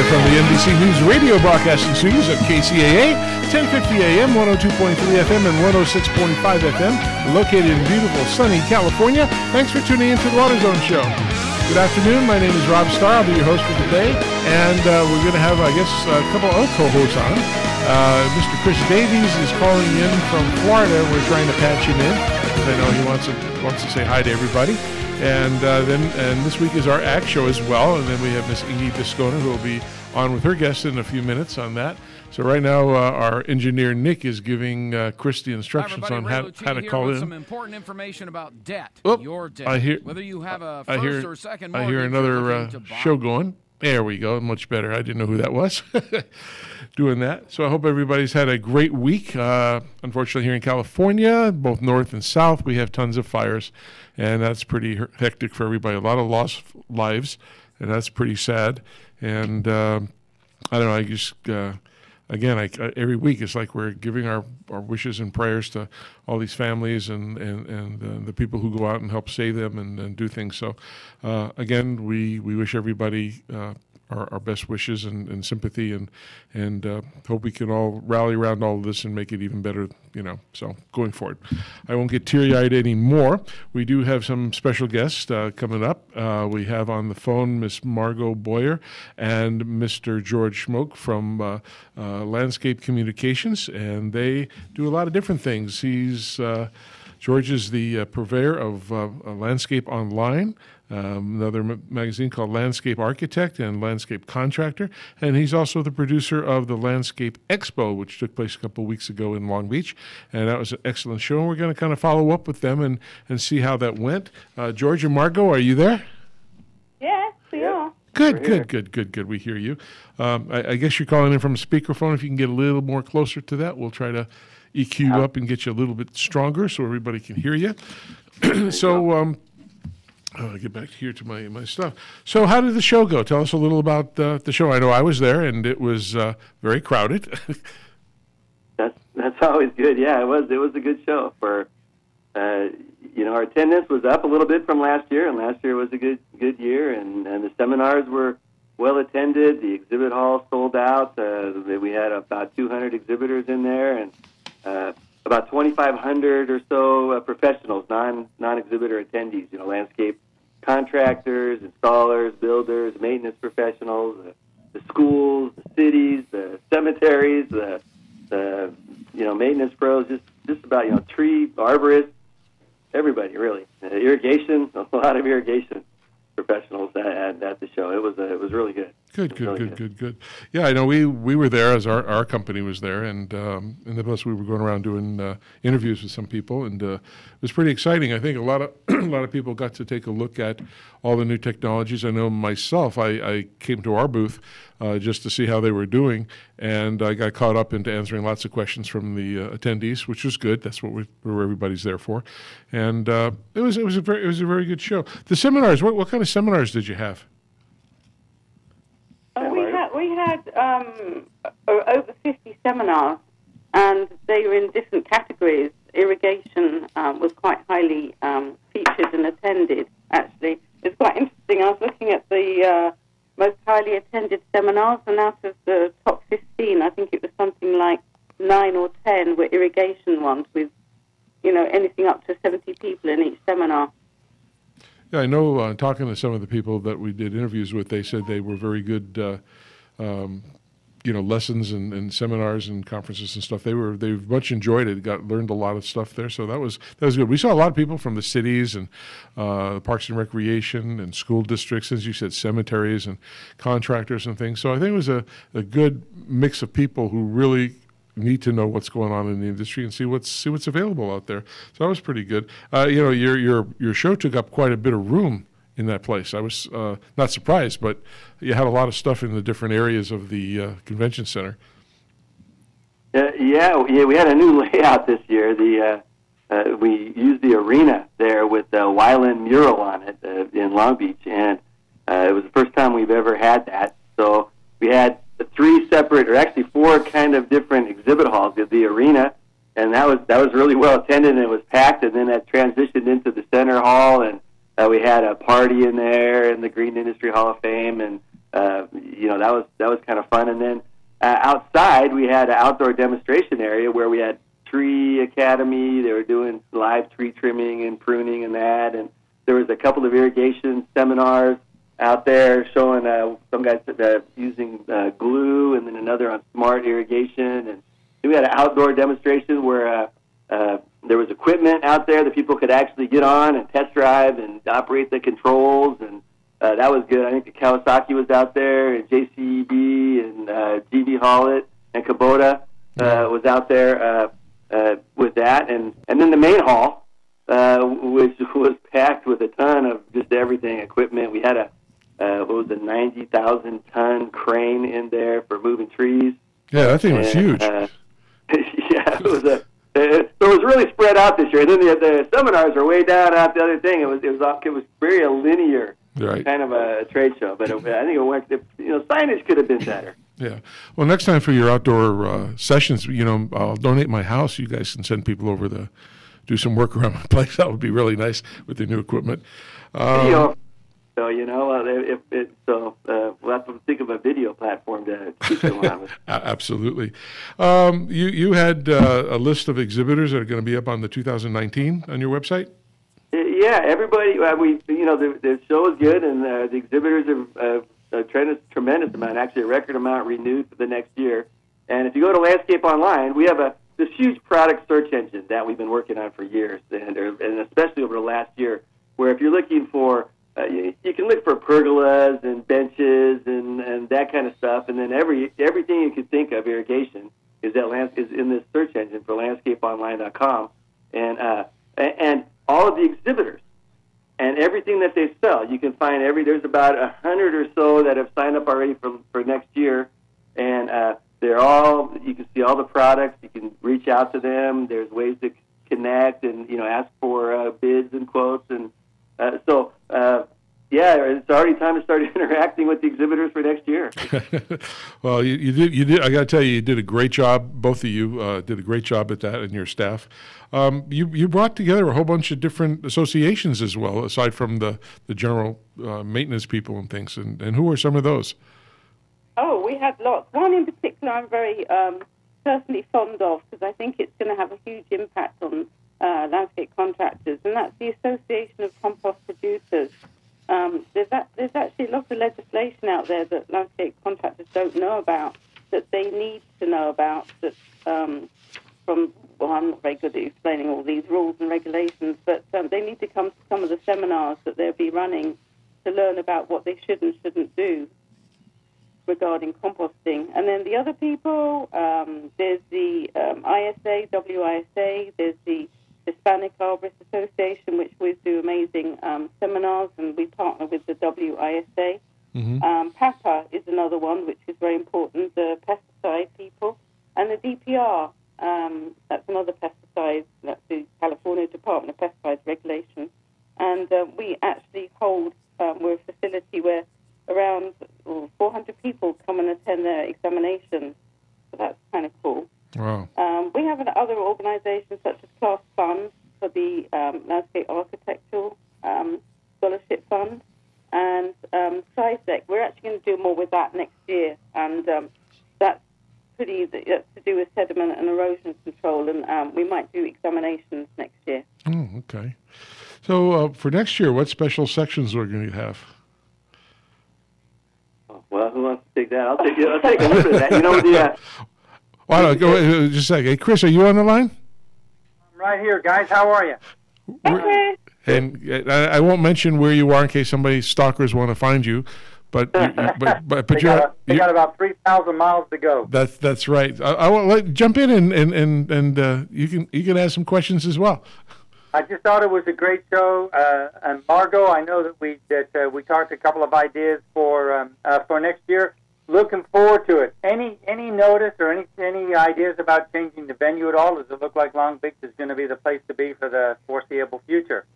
Live from the NBC News radio broadcasting studios of KCAA, 1050 AM, 102.3 FM, and 106.5 FM, located in beautiful, sunny California. Thanks for tuning in to the WaterZone Show. Good afternoon. My name is Rob Starr. I'll be your host for today, and we're going to have, I guess, a couple of other co-hosts on. Mr. Chris Davies is calling in from Florida. We're trying to patch him in. I know he wants to say hi to everybody. And then this week is our act show as well, and then we have Miss Edie Biscona, who will be on with her guest in a few minutes on that. So right now, our engineer Nick is giving Chris the instructions on how to call in. Some important information about debt. Your debt. Whether you have a first or second mortgage. I hear another show going. There we go. Much better. I didn't know who that was doing that. So I hope everybody's had a great week. Unfortunately, here in California, both north and south, we have tons of fires, and that's pretty hectic for everybody. A lot of lost lives, and that's pretty sad. And I don't know, I just, again, every week it's like we're giving our wishes and prayers to all these families and the people who go out and help save them and do things. So, again, we wish everybody our best wishes and sympathy and hope we can all rally around all of this and make it even better, so going forward. I won't get teary-eyed anymore. We do have some special guests coming up. We have on the phone Miss Margot Boyer and Mr. George Schmoke from Landscape Communications, and they do a lot of different things. George is the purveyor of Landscape Online, another magazine called Landscape Architect and Landscape Contractor, and he's also the producer of the Landscape Expo, which took place a couple of weeks ago in Long Beach, and that was an excellent show, and we're going to kind of follow up with them and see how that went. George and Margot, are you there? Yes, we are. Good. We hear you. I guess you're calling in from a speakerphone. If you can get a little more closer to that, we'll try to EQ you up and get you a little bit stronger so everybody can hear you. So, I'll get back here to my stuff. So how did the show go? Tell us a little about the show. I know I was there, and it was very crowded. That's always good. Yeah, it was a good show. For our attendance was up a little bit from last year, and last year was a good year, and the seminars were well attended. The exhibit hall sold out. We had about 200 exhibitors in there, and about 2,500 or so professionals, non-exhibitor attendees, landscape contractors, installers, builders, maintenance professionals, the schools, the cities, the cemeteries, the maintenance pros, just about, tree arborists, everybody really. Irrigation, a lot of irrigation professionals at the show. It was really good. Good. Yeah, I know we were there as our company was there, and plus we were going around doing interviews with some people, and it was pretty exciting. I think a lot of people got to take a look at all the new technologies. I know myself, I came to our booth just to see how they were doing, and I got caught up into answering lots of questions from the attendees, which was good. That's what everybody's there for, and it was a very good show. The seminars, what kind of seminars did you have? We had over 50 seminars, and they were in different categories. Irrigation was quite highly featured and attended, actually. It's quite interesting. I was looking at the most highly attended seminars, and out of the top 15, I think it was something like 9 or 10 were irrigation ones with, anything up to 70 people in each seminar. Yeah, I know talking to some of the people that we did interviews with, they said they were very good lessons and seminars and conferences and stuff. They much enjoyed it. Learned a lot of stuff there. So that was good. We saw a lot of people from the cities and Parks and Recreation and school districts, as you said, cemeteries and contractors and things. So I think it was a good mix of people who really need to know what's going on in the industry and see what's available out there. So that was pretty good. Your show took up quite a bit of room in that place. I was not surprised, but you had a lot of stuff in the different areas of the convention center. Yeah, we had a new layout this year. We used the arena there with the Weiland mural on it in Long Beach, and it was the first time we've ever had that. So we had 3 separate, or actually 4 kind of different exhibit halls at the arena, and that was really well attended, and it was packed, and then that transitioned into the center hall, and we had a party in there in the Green Industry Hall of Fame, and that was kind of fun. And then outside, we had an outdoor demonstration area where we had Tree Academy. They were doing live tree trimming and pruning and that. And there was a couple of irrigation seminars out there showing some guys using glue, and then another on smart irrigation. And we had an outdoor demonstration where there was equipment out there that people could actually get on and test drive and operate the controls, and that was good. I think the Kawasaki was out there, and JCB and GB Hollett and Kubota was out there with that. And then the main hall, which was packed with a ton of just everything, equipment. We had a 90,000-ton crane in there for moving trees. Yeah, that thing was huge. Yeah, it was really spread out this year. And then the seminars are way down out the other thing. It was very linear kind of a trade show. But I think it went. Signage could have been better. Yeah. Well, next time for your outdoor sessions, I'll donate my house. You guys can send people over to do some work around my place. That would be really nice with the new equipment. So we'll have to think of a video platform to keep them on with. Absolutely. You had a list of exhibitors that are going to be up on the 2019 on your website. Yeah, everybody. The show is good, and the exhibitors have a tremendous amount, actually a record amount renewed for the next year. And if you go to Landscape Online, we have this huge product search engine that we've been working on for years, and especially over the last year, where if you're looking for you can look for pergolas and benches and that kind of stuff, and then everything you could think of irrigation is in this search engine for landscapeonline.com, and all of the exhibitors and everything that they sell, you can find there's about 100 or so that have signed up already for next year, and you can see all the products. You can reach out to them. There's ways to connect and ask for bids and quotes and. It's already time to start interacting with the exhibitors for next year. Well, you did. I got to tell you, you did a great job. Both of you did a great job at that, and your staff. You brought together a whole bunch of different associations as well, aside from the general maintenance people and things. And who are some of those? Oh, we had lots. One in particular I'm very personally fond of, because I think it's going to have a huge impact on landscape contractors, and that's the Association of Compost Producers. There's actually a lot of legislation out there that landscape contractors don't know about, that they need to know about, that I'm not very good at explaining all these rules and regulations, but they need to come to some of the seminars that they'll be running to learn about what they should and shouldn't do regarding composting. And then the other people, there's the ISA, WISA, there's the Hispanic Arborist Association, which we do amazing seminars, and we partner with the WISA. Mm-hmm. PAPA is another one, which is very important, the pesticide people. And the DPR, that's another pesticide, that's the California Department of Pesticides Regulation. And we actually hold, we're a facility where around 400 people come and attend their examinations. So that's kind of cool. Wow. We have other organizations such as Class Fund for the Landscape Architectural Scholarship Fund, and SciSec. We're actually going to do more with that next year, and that's to do with sediment and erosion control, and we might do examinations next year. Oh, okay. So for next year, what special sections are we going to have? Well, who wants to take that? I'll take a little bit of that. Well, go ahead, just a second. Hey, Chris, are you on the line? I'm right here, guys. How are you? And I won't mention where you are in case stalkers want to find you, but you got about 3,000 miles to go. That's right. I will jump in and you can ask some questions as well. I just thought it was a great show, and Margot, I know that we talked a couple of ideas for next year. Looking forward to it. Any notice or any ideas about changing the venue at all? Does it look like Long Beach is going to be the place to be for the foreseeable future?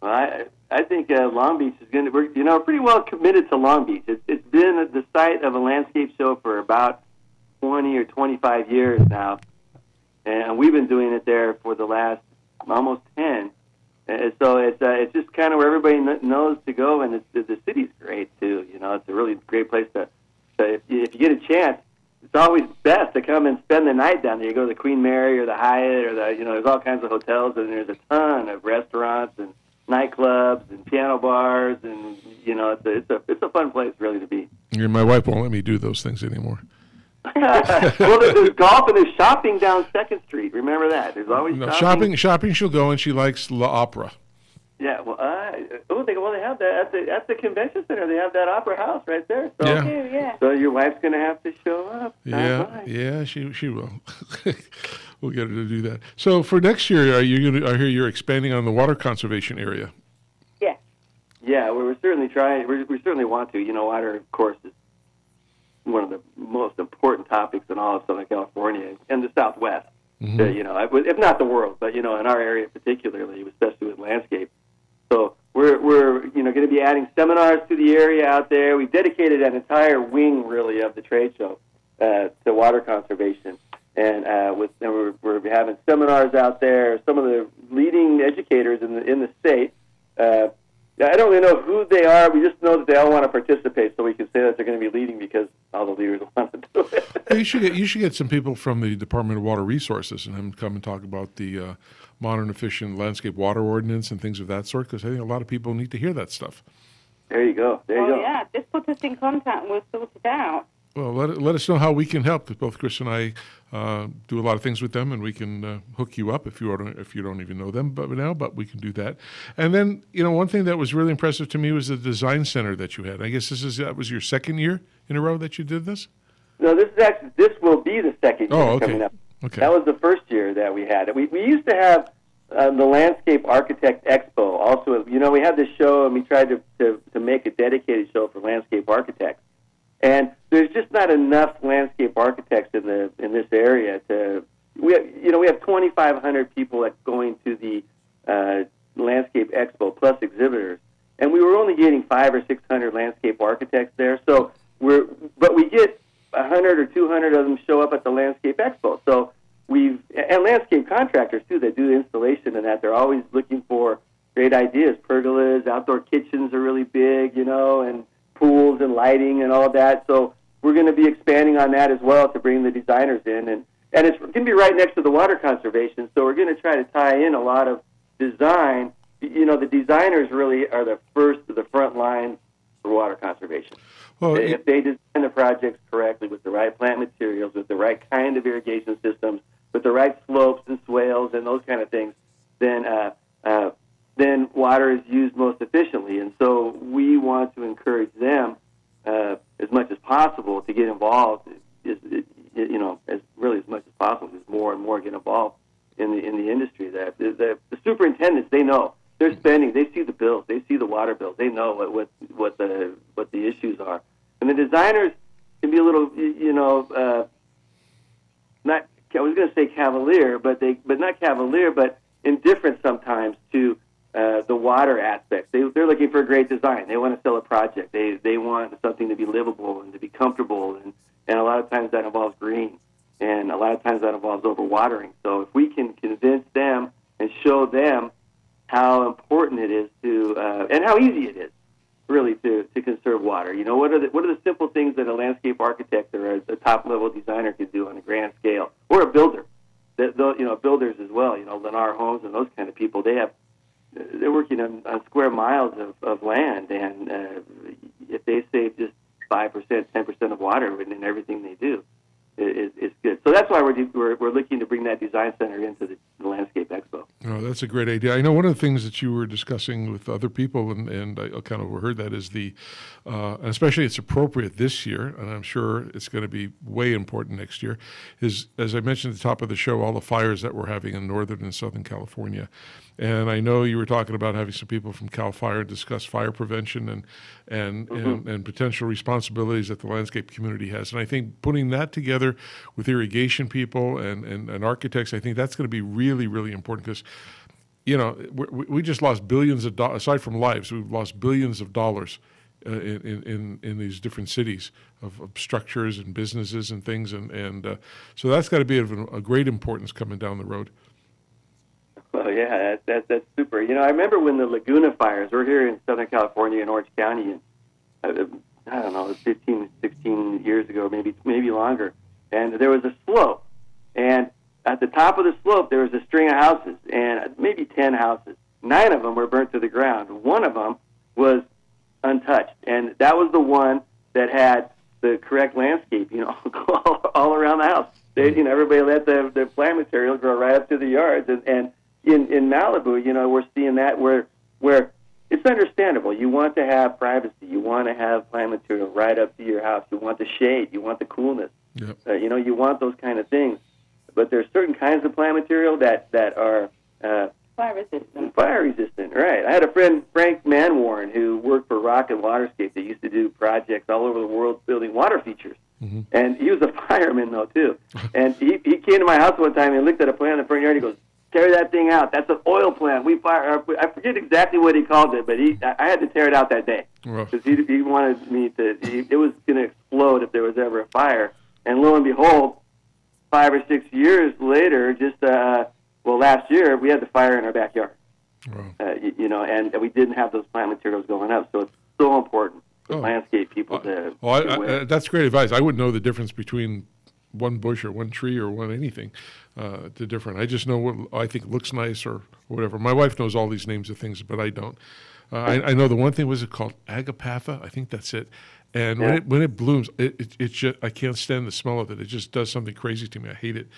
Well, I think Long Beach is going to. We're pretty well committed to Long Beach. It's been the site of a landscape show for about 20 or 25 years now, and we've been doing it there for the last almost 10. And so it's just kind of where everybody knows to go, and the city's great too. You know, it's a really great place to if you get a chance. It's always best to come and spend the night down there. You go to the Queen Mary or the Hyatt or there's all kinds of hotels, and there's a ton of restaurants and nightclubs and piano bars, and it's a fun place really to be. Yeah, my wife won't let me do those things anymore. Well, there's golf and there's shopping down 2nd Street. Remember that? There's always shopping. She'll go, and she likes La Opera. Yeah, well, they have that at the convention center. They have that opera house right there. So, yeah. So your wife's going to have to show up. Yeah, she will. We'll get her to do that. So for next year, I hear you're expanding on the water conservation area. Yeah. Yeah, we're certainly trying. We certainly want to. Water, of course, is one of the most important topics in all of Southern California and the Southwest. Mm-hmm. If not the world, but in our area particularly, especially with landscape. So we're going to be adding seminars to the area out there. We've dedicated an entire wing really of the trade show to water conservation, and we're having seminars out there. Some of the leading educators in the state. I don't really know who they are. We just know that they all want to participate, so we can say that they're going to be leading because all the leaders want to do it. Well, you should get some people from the Department of Water Resources and have them come and talk about the modern, efficient landscape water ordinance and things of that sort, because I think a lot of people need to hear that stuff. There you go. Yeah, just put us in contact and we'll sort it out. Well, let us know how we can help. Both Chris and I do a lot of things with them, and we can hook you up if you don't even know them but we can do that. And then, one thing that was really impressive to me was the design center that you had. I guess that was your 2nd year in a row that you did this? No, this will be the 2nd year coming up. Okay. That was the 1st year that we had it. We used to have the Landscape Architect Expo. Also, we had this show, and we tried to make a dedicated show for landscape architects. And there's just not enough landscape architects in this area we have 2,500 people going to the Landscape Expo plus exhibitors, and we were only getting 500 or 600 landscape architects there. So but we get 100 or 200 of them show up at the Landscape Expo. So and landscape contractors too that do the installation and that they're always looking for great ideas. Pergolas, outdoor kitchens are really big, and pools and lighting and all of that. So we're going to be expanding on that as well to bring the designers in. And it's going to be right next to the water conservation. So we're going to try to tie in a lot of design. The designers really are the front line for water conservation. Well, if they design the projects correctly with the right plant materials, with the right kind of irrigation systems, with the right slopes and swales and those kind of things, then water is used most efficiently. And so we want to encourage them as much as possible to get involved, as much as possible, as more and more get involved in the industry. That the superintendents, they know. They're spending, they see the bills, they see the water bills, they know what the issues are. And the designers can be a little, not, I was going to say cavalier, but not cavalier, but indifferent sometimes to the water aspect. They're looking for a great design. They want to sell a project. They want something to be livable and to be comfortable, and a lot of times that involves green, and a lot of times that involves overwatering. So if we can convince them and show them how important it is to, and how easy it is, really, to conserve water. What are the simple things that a landscape architect or a top-level designer could do on a grand scale, or a builder? Builders as well. Lennar Homes and those kind of people. They're working on square miles of land, and if they save just 5%, 10% of water in everything they do, it's good. So that's why we're looking to bring that design center into the Landscape Expo. Oh, that's a great idea. I know one of the things that you were discussing with other people, and I kind of overheard that, is and especially it's appropriate this year, and I'm sure it's going to be way important next year, is, as I mentioned at the top of the show, all the fires that we're having in Northern and Southern California. And I know you were talking about having some people from CAL FIRE discuss fire prevention and potential responsibilities that the landscape community has. And I think putting that together with irrigation people and architects, I think that's going to be really, really important, because we just lost billions of dollars. Aside from lives, we've lost billions of dollars in these different cities of structures and businesses and things. And so that's got to be of a great importance coming down the road. Oh, yeah, that's super. I remember when the Laguna fires, we're here in Southern California in Orange County, and I don't know, 15, 16 years ago, maybe longer, and there was a slope, and at the top of the slope there was a string of houses, and maybe 10 houses. 9 of them were burnt to the ground. One of them was untouched, and that was the one that had the correct landscape, all around the house. Everybody let the plant material grow right up to the yards, and in Malibu, we're seeing that where it's understandable. You want to have privacy. You want to have plant material right up to your house. You want the shade. You want the coolness. Yep. You want those kind of things. But there's certain kinds of plant material that are fire resistant. Fire resistant, right. I had a friend, Frank Manwarren, who worked for Rock and Waterscape. They used to do projects all over the world building water features. Mm-hmm. And he was a fireman, though, too. And he came to my house one time and looked at a plant in the front yard. He goes, tear that thing out. That's an oil plant. I forget exactly what he called it, but I had to tear it out that day. Because he wanted me to, it was going to explode if there was ever a fire. And lo and behold, 5 or 6 years later, last year, we had the fire in our backyard. Wow. And we didn't have those plant materials going up. So it's so important for landscape people to... that's great advice. I wouldn't know the difference between one bush or one tree or one anything. The different. I just know what I think looks nice or whatever. My wife knows all these names of things, but I don't. I know the one thing was it called agapatha. I think that's it. And when it blooms, it just, I can't stand the smell of it. It just does something crazy to me. I hate it.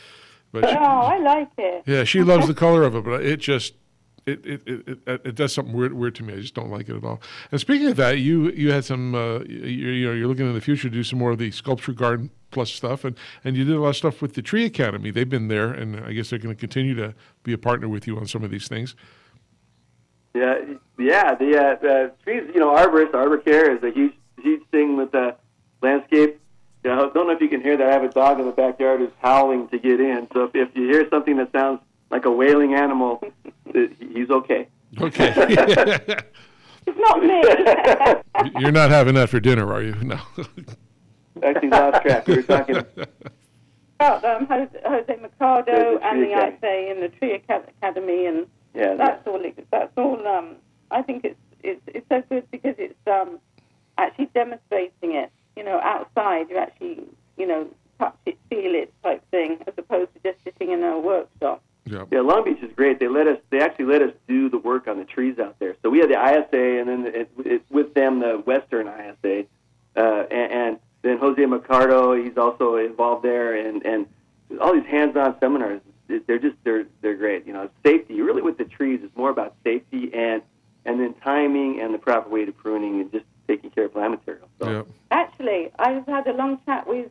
But I like it. Yeah, she loves the color of it, but it just it does something weird to me. I just don't like it at all. And speaking of that, you had some you're looking in the future to do some more of the Sculpture Garden Plus stuff, and you did a lot of stuff with the Tree Academy. They've been there, and I guess they're going to continue to be a partner with you on some of these things. Yeah. The trees, arbor care is a huge thing with the landscape. I don't know if you can hear that. I have a dog in the backyard who's howling to get in. So if you hear something that sounds like a wailing animal, he's okay. Okay. It's not me. You're not having that for dinner, are you? No. Actually, lost track. We were talking about Jose Mercado and the ISA and the Tree Academy, and that's all. I think it's so good because it's actually demonstrating it. Outside, you actually touch it, feel it, type thing, as opposed to just sitting in a workshop. Yeah, Long Beach is great. They actually let us do the work on the trees out there. So we had the ISA, and then with them the Western ISA, and then Jose Mercado, he's also involved there, and all these hands-on seminars. They're great. Safety really with the trees is more about safety and then timing and the proper way to pruning and just taking care of plant material. So. Actually, I've had a long chat with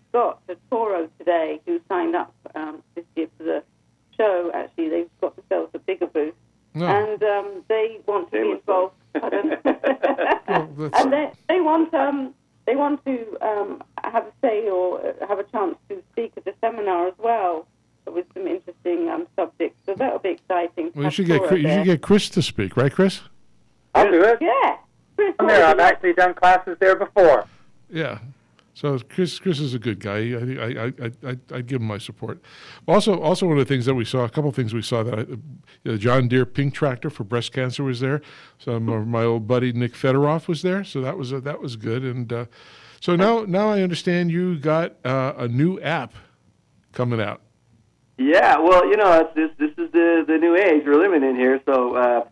Scott at Toro today, who signed up this year for the show. Actually, they've got themselves a bigger booth, and they want to be involved. And they want to have a say or have a chance to speak at the seminar as well with some interesting subjects. So that'll be exciting. Well, you should get Chris to speak, right, Chris? I'll do it. Yeah. I'm there. I've actually done classes there before. Yeah. So Chris is a good guy. I'd give him my support. Also one of the things that we saw, a couple of things we saw that the John Deere Pink Tractor for breast cancer was there. Some of my old buddy Nick Fedoroff was there, so that was good. And so now I understand you got a new app coming out. Yeah, well, this is the new age we're living in here. So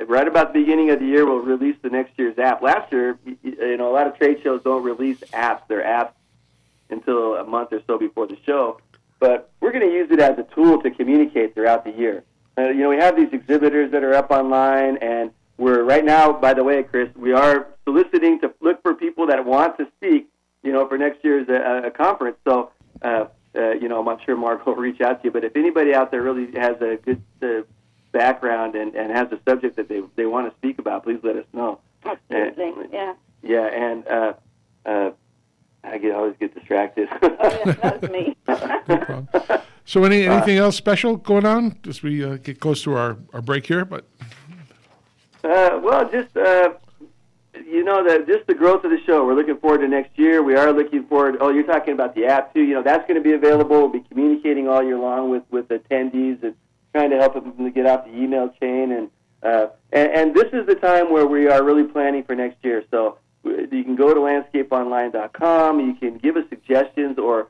right about the beginning of the year, we'll release the next year's app. Last year, a lot of trade shows don't release their apps until a month or so before the show. But we're going to use it as a tool to communicate throughout the year. We have these exhibitors that are up online, and we're right now, by the way, Chris, we are soliciting to look for people that want to speak, for next year's a conference. So, I'm sure Mark will reach out to you. But if anybody out there really has a good background and has a subject that they want to speak about, please let us know. Absolutely, yeah. Yeah, and I always get distracted. Oh, yeah, that's me. No problem. So anything else special going on as we get close to our break here? But just just the growth of the show. We're looking forward to next year. We are looking forward. Oh, you're talking about the app too. That's going to be available. We'll be communicating all year long with attendees trying to help them to get off the email chain. And this is the time where we are really planning for next year. So you can go to landscapeonline.com. You can give us suggestions or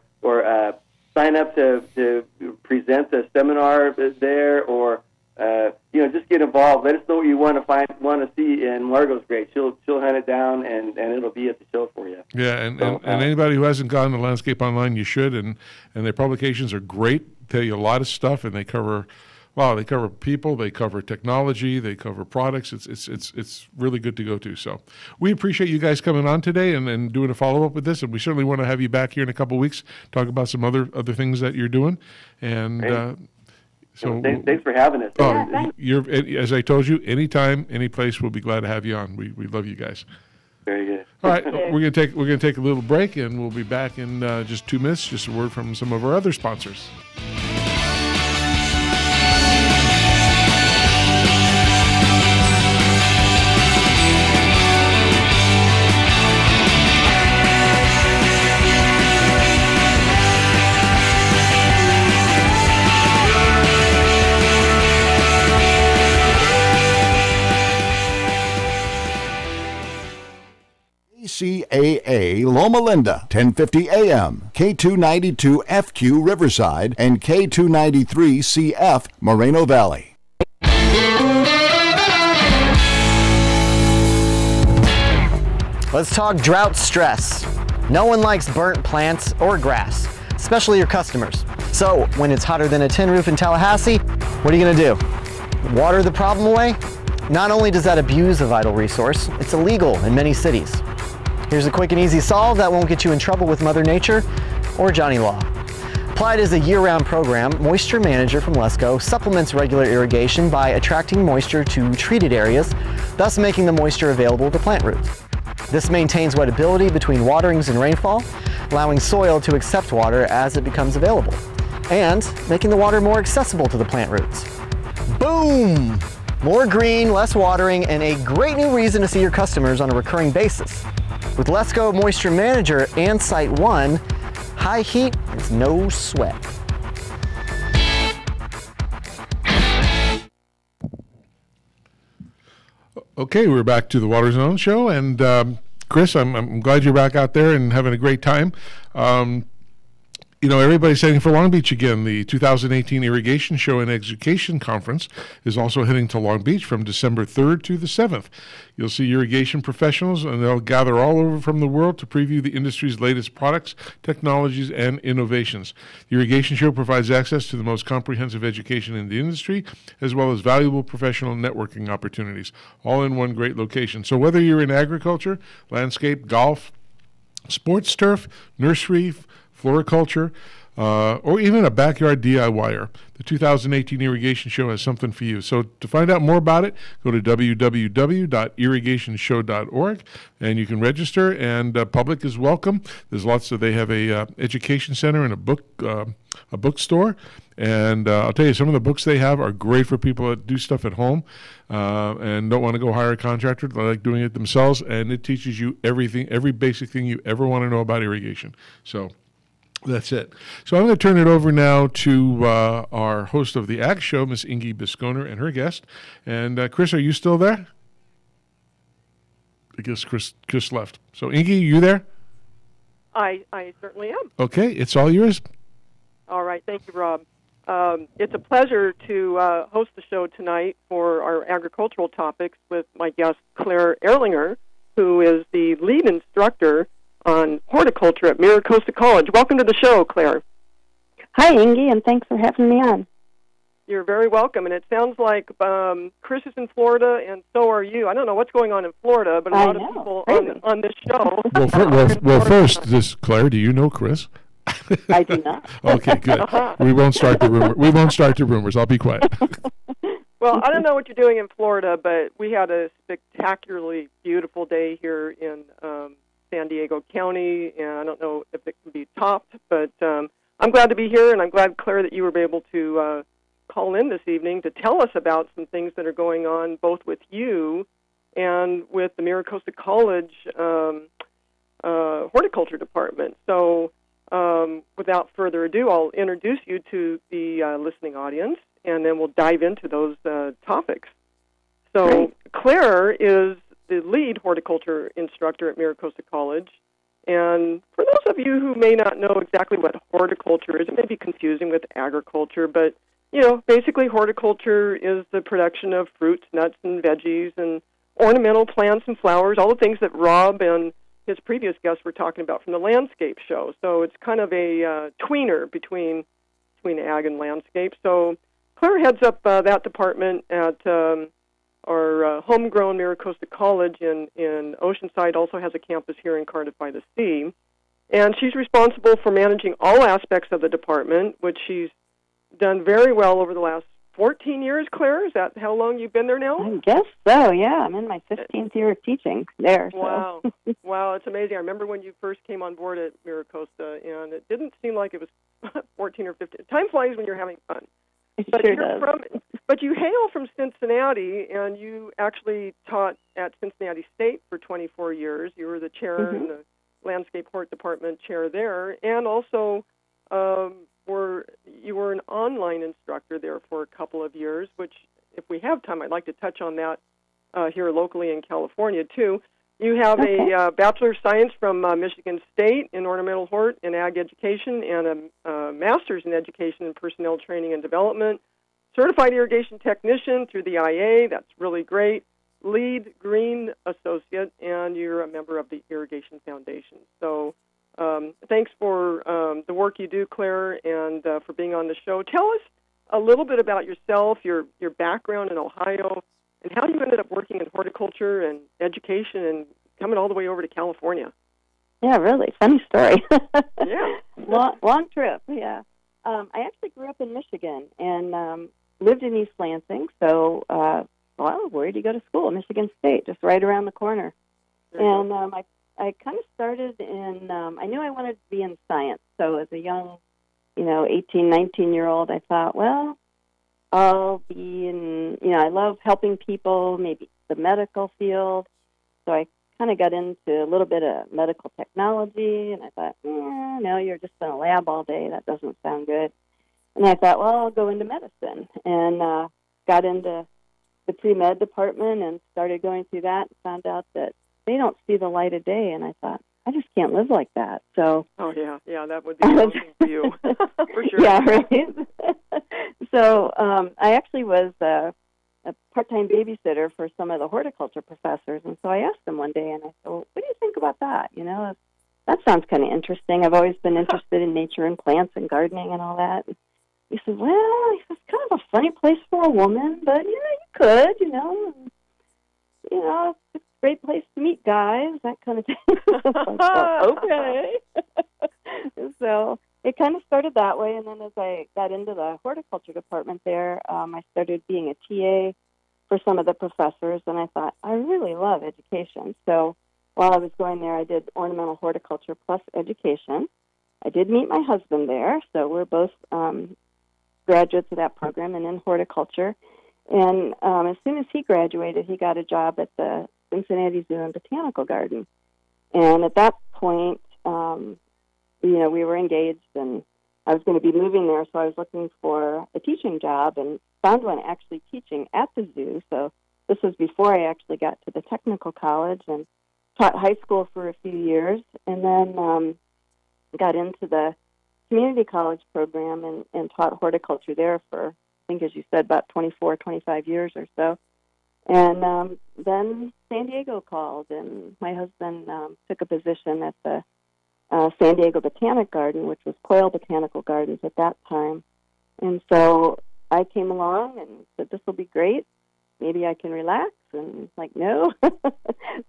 sign up to present a seminar there, or just get involved. Let us know what you want to see, and Margot's great. She'll hunt it down, and it'll be at the show for you. Yeah, and anybody who hasn't gone to Landscape Online, you should. And their publications are great. Tell you a lot of stuff, and they cover people, they cover technology, they cover products. It's really good to go to. So we appreciate you guys coming on today and doing a follow-up with this, and we certainly want to have you back here in a couple of weeks, talk about some other things that you're doing. And so thanks for having us. You're, as I told you, anytime, any place, we'll be glad to have you on. We love you guys. Very good. All right, we're gonna take a little break, and we'll be back in just 2 minutes. Just a word from some of our other sponsors. KCAA Loma Linda, 1050 AM, K292FQ Riverside, and K293CF Moreno Valley. Let's talk drought stress. No one likes burnt plants or grass, especially your customers. So when it's hotter than a tin roof in Tallahassee, what are you gonna do? Water the problem away? Not only does that abuse a vital resource, it's illegal in many cities. Here's a quick and easy solve that won't get you in trouble with Mother Nature or Johnny Law. Applied as a year-round program, Moisture Manager from Lesco supplements regular irrigation by attracting moisture to treated areas, thus making the moisture available to plant roots. This maintains wettability between waterings and rainfall, allowing soil to accept water as it becomes available, and making the water more accessible to the plant roots. Boom! More green, less watering, and a great new reason to see your customers on a recurring basis. With Lesco Moisture Manager and Site 1, high heat is no sweat. Okay, we're back to the Water Zone show, and Chris, I'm glad you're back out there and having a great time. Everybody's heading for Long Beach again. The 2018 Irrigation Show and Education Conference is also heading to Long Beach from December 3rd to the 7th. You'll see irrigation professionals, and they'll gather all over from the world to preview the industry's latest products, technologies, and innovations. The Irrigation Show provides access to the most comprehensive education in the industry, as well as valuable professional networking opportunities, all in one great location. So whether you're in agriculture, landscape, golf, sports turf, nursery, floriculture, or even a backyard DIYer, the 2018 Irrigation Show has something for you. So to find out more about it, go to www.irrigationshow.org, and you can register, and public is welcome. There's lots of, they have a education center and a bookstore, and I'll tell you, some of the books they have are great for people that do stuff at home and don't want to go hire a contractor. They like doing it themselves, and it teaches you everything, every basic thing you ever want to know about irrigation. So that's it. So I'm going to turn it over now to our host of the Ag Show, Miss Ingy Bisconer, and her guest. And Chris, are you still there? I guess Chris left. So Ingy, you there? I certainly am. Okay, it's all yours. All right, thank you, Rob. It's a pleasure to host the show tonight for our agricultural topics with my guest, Claire Erlinger, who is the lead instructor on horticulture at Miracosta College. Welcome to the show, Claire. Hi, Ingy, and thanks for having me on. You're very welcome, and it sounds like Chris is in Florida, and so are you. I don't know what's going on in Florida, but a lot of people on this show. Well, first, Claire, do you know Chris? I do not. Okay, good. We won't start the rumor. We won't start the rumors. I'll be quiet. Well, I don't know what you're doing in Florida, but we had a spectacularly beautiful day here in San Diego County, and I don't know if it can be topped, but I'm glad to be here, and I'm glad, Claire, that you were able to call in this evening to tell us about some things that are going on both with you and with the Miracosta College horticulture department. So without further ado, I'll introduce you to the listening audience, and then we'll dive into those topics. So Great. Claire is the lead horticulture instructor at Maricosta College. And for those of you who may not know exactly what horticulture is, it may be confusing with agriculture, but, basically horticulture is the production of fruits, nuts, and veggies, and ornamental plants and flowers, all the things that Rob and his previous guests were talking about from the landscape show. So it's kind of a tweener between ag and landscape. So Claire heads up that department at our homegrown Maricosta College in Oceanside, also has a campus here in Cardiff by the Sea. And she's responsible for managing all aspects of the department, which she's done very well over the last 14 years, Claire. Is that how long you've been there now? I guess so, yeah. I'm in my 15th year of teaching there. So. Wow. Wow, it's amazing. I remember when you first came on board at Maricosta, and it didn't seem like it was 14 or 15. Time flies when you're having fun. It But sure you're does. but you hail from Cincinnati, and you actually taught at Cincinnati State for 24 years. You were the chair in the landscape hort department chair there, and also you were an online instructor there for a couple of years, which, if we have time, I'd like to touch on that here locally in California, too. You have a Bachelor of Science from Michigan State in Ornamental Hort and Ag Education, and a Master's in Education and Personnel Training and Development, Certified Irrigation Technician through the IA, that's really great, Lead Green Associate, and you're a member of the Irrigation Foundation. So thanks for the work you do, Claire, and for being on the show. Tell us a little bit about yourself, your background in Ohio, and how you ended up working in horticulture and education and coming all the way over to California. Yeah, really. Funny story. Yeah. Long trip, yeah. I actually grew up in Michigan and lived in East Lansing, so, where did you go to school? Michigan State, just right around the corner. And I kind of started in, I knew I wanted to be in science, so as a young, 18, 19-year-old, I thought, well, I'll be in, I love helping people, maybe the medical field. So I kind of got into a little bit of medical technology, and I thought, no, you're just in a lab all day. That doesn't sound good. And I thought, well, I'll go into medicine, and got into the pre-med department and started going through that and found out that they don't see the light of day. And I thought, I just can't live like that. So. Oh, yeah, that would be something for you, for sure. Yeah, right. So I actually was a part-time babysitter for some of the horticulture professors, and so I asked them one day, and I said, well, what do you think about that? That sounds kind of interesting. I've always been interested in nature and plants and gardening and all that. And he said, well, it's kind of a funny place for a woman, but, you could, it's a great place to meet guys, that kind of thing. Okay. So it kind of started that way, and then as I got into the horticulture department there, I started being a TA for some of the professors, and I thought, I really love education. So while I was going there, I did ornamental horticulture plus education. I did meet my husband there, so we're both graduates of that program and in horticulture. And as soon as he graduated, he got a job at the Cincinnati Zoo and Botanical Garden. And at that point, we were engaged, and I was going to be moving there, so I was looking for a teaching job and found one actually teaching at the zoo. So this was before I actually got to the technical college, and taught high school for a few years, and then got into the community college program and taught horticulture there for, I think, as you said, about 24, 25 years or so. And then San Diego called, and my husband took a position at the San Diego Botanic Garden, which was Coyle Botanical Gardens at that time. And so I came along and said, this will be great. Maybe I can relax. And like, no.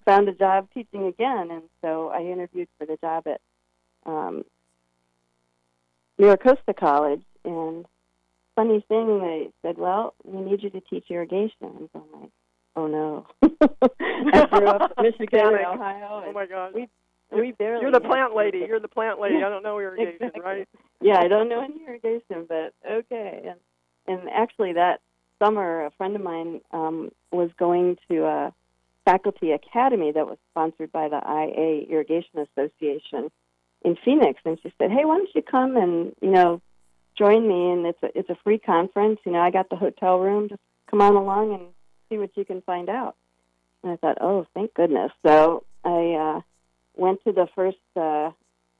Found a job teaching again. And so I interviewed for the job at Maricosta College. And funny thing, they said, well, we need you to teach irrigation. And so I'm like, oh, no. I grew up in Michigan and Ohio. Oh, my gosh. We barely. You're the plant lady. You're the plant lady. I don't know irrigation, exactly. Right? Yeah, I don't know any irrigation, but okay. And actually, that summer, a friend of mine was going to a faculty academy that was sponsored by the IA Irrigation Association in Phoenix, and she said, "Hey, why don't you come and join me, and it's a free conference. I got the hotel room. Just come on along and see what you can find out. And I thought, oh, thank goodness. So I went to the first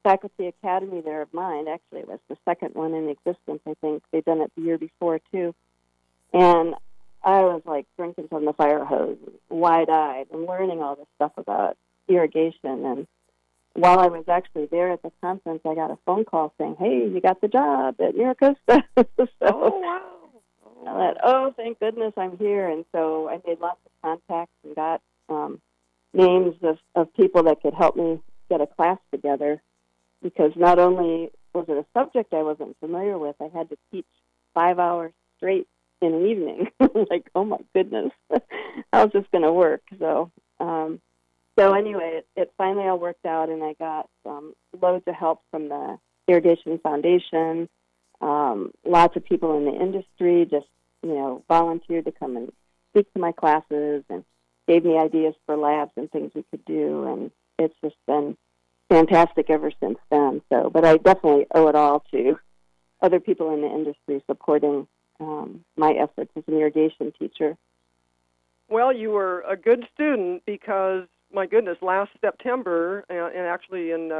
faculty academy there of mine. Actually, it was the second one in existence, I think. They'd done it the year before, too. And I was like drinking from the fire hose, wide-eyed, and learning all this stuff about irrigation. And while I was actually there at the conference, I got a phone call saying, hey, you got the job at Miracosta. So oh, wow. I thought, oh, thank goodness I'm here. And so I made lots of contacts and got names of people that could help me get a class together, because not only was it a subject I wasn't familiar with, I had to teach 5 hours straight in an evening. Like, oh, my goodness, how's this going to work? So anyway, it finally all worked out, and I got loads of help from the Irrigation Foundation. Lots of people in the industry just, volunteered to come and speak to my classes and gave me ideas for labs and things we could do, and it's just been fantastic ever since then. So, but I definitely owe it all to other people in the industry supporting my efforts as an irrigation teacher. Well, you were a good student because, my goodness, last September, and actually in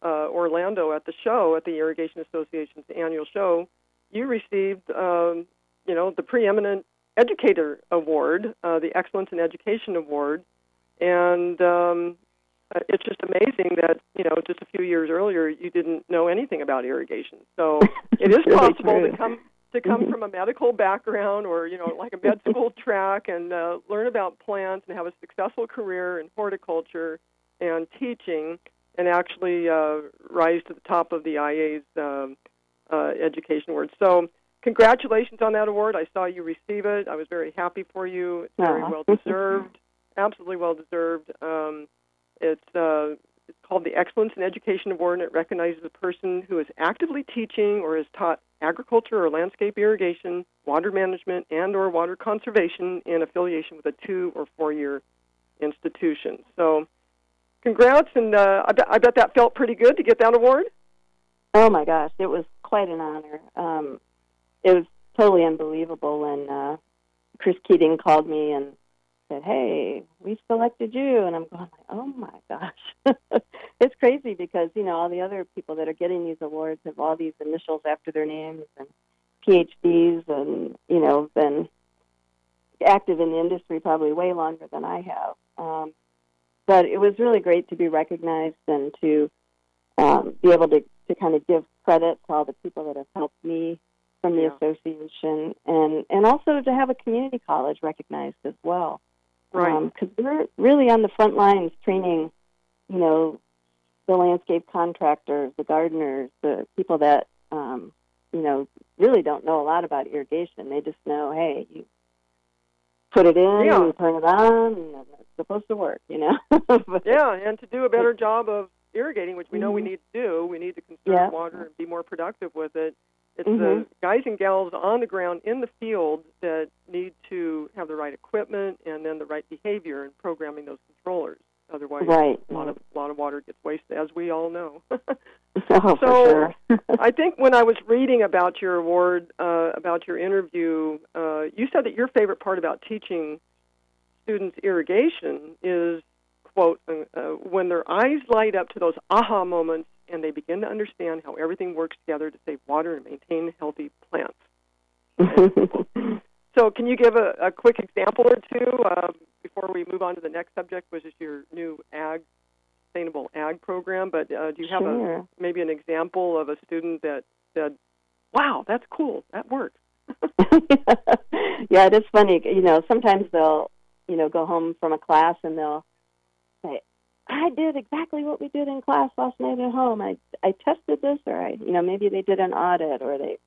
Orlando at the show, at the Irrigation Association's annual show, you received, the Preeminent Educator Award, the Excellence in Education Award, and it's just amazing that, just a few years earlier, you didn't know anything about irrigation. So it is really possible true. to come from a medical background or, like a med school track and learn about plants and have a successful career in horticulture and teaching and actually rise to the top of the IA's education award. So congratulations on that award. I saw you receive it. I was very happy for you. It's very well-deserved, absolutely well-deserved. It's called the Excellence in Education Award, and it recognizes a person who is actively teaching or has taught agriculture or landscape irrigation, water management, and or water conservation in affiliation with a 2- or 4-year institution. So congrats, and I bet that felt pretty good to get that award. Oh, my gosh, it was quite an honor. It was totally unbelievable when Chris Keating called me and said, hey, we selected you. And I'm going, oh, my gosh. It's crazy because, all the other people that are getting these awards have all these initials after their names and PhDs and, been active in the industry probably way longer than I have. But it was really great to be recognized and to be able to kind of give credit to all the people that have helped me from the association, and also to have a community college recognized as well. Right. Because we're really on the front lines training, the landscape contractors, the gardeners, the people that, really don't know a lot about irrigation. They just know, hey, you put it in, and you turn it on, and it's supposed to work, Yeah, and to do a better job of irrigating, which we know we need to do. We need to conserve water and be more productive with it. It's the guys and gals on the ground in the field that need to have the right equipment and then the right behavior in programming those controllers. Otherwise, a lot of water gets wasted, as we all know. For sure. I think when I was reading about your award, about your interview, you said that your favorite part about teaching students irrigation is, quote, when their eyes light up to those aha moments and they begin to understand how everything works together to save water and maintain healthy plants. So can you give a quick example or two before we move on to the next subject, which is your new sustainable ag program? But do you have maybe an example of a student that said, wow, that's cool, that works? Yeah, it is funny. Sometimes they'll, go home from a class and they'll say, I did exactly what we did in class last night at home. I tested this, or maybe they did an audit, or they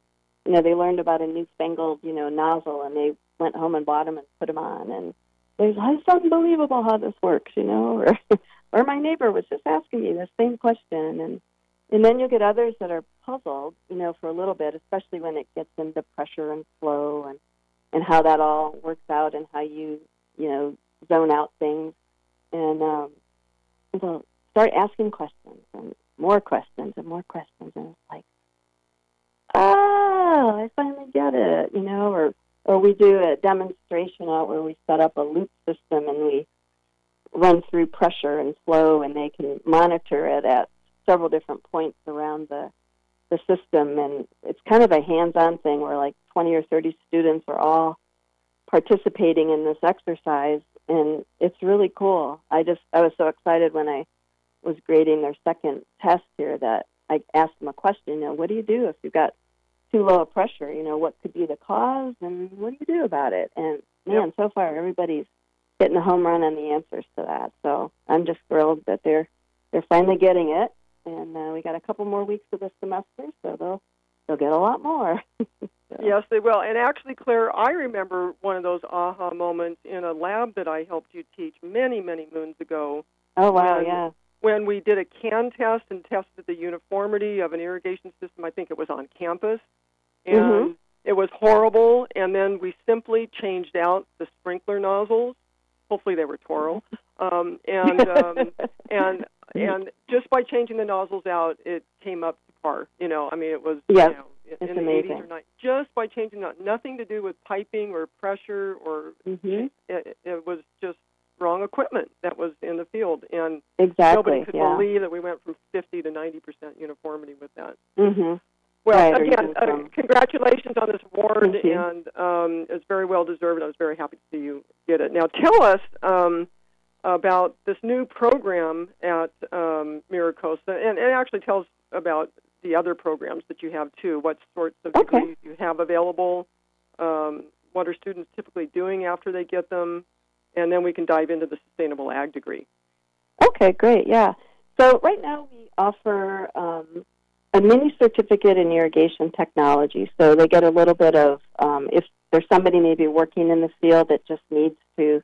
learned about a newfangled, nozzle, and they went home and bought them and put them on, and it's unbelievable how this works, or my neighbor was just asking me the same question, and then you'll get others that are puzzled, for a little bit, especially when it gets into pressure and flow and how that all works out and how you, zone out things, and they'll start asking questions and more questions and more questions, and it's like, I finally get it, or we do a demonstration out where we set up a loop system and we run through pressure and flow, and they can monitor it at several different points around the system. And it's kind of a hands-on thing where like 20 or 30 students are all participating in this exercise, and it's really cool. I was so excited when I was grading their second test here that I asked them a question, what do you do if you've got too low a pressure? What could be the cause, and what do you do about it? And man, so far everybody's hitting a home run on the answers to that. So I'm just thrilled that they're finally getting it, and we got a couple more weeks of the semester, so they'll get a lot more. So. Yes, they will. And actually, Claire, I remember one of those aha moments in a lab that I helped you teach many, many moons ago. Oh, wow, yeah. When we did a can test and tested the uniformity of an irrigation system, I think it was on campus, and it was horrible, and then we simply changed out the sprinkler nozzles. Hopefully they were Toro. And just by changing the nozzles out, it came up to par. It was in the 80s or 90s. Just by changing that, nothing to do with piping or pressure or it was just wrong equipment that was in the field, and nobody could believe that we went from 50 to 90% uniformity with that. Well, again, congratulations on this award, and it's very well deserved. I was very happy to see you get it. Now, tell us about this new program at Miracosta, and it actually tells about the other programs that you have too. What sorts of degrees you have available? What are students typically doing after they get them? And then we can dive into the sustainable ag degree. Okay, great, yeah. So right now we offer a mini certificate in irrigation technology. So they get a little bit of, if there's somebody maybe working in the field that just needs to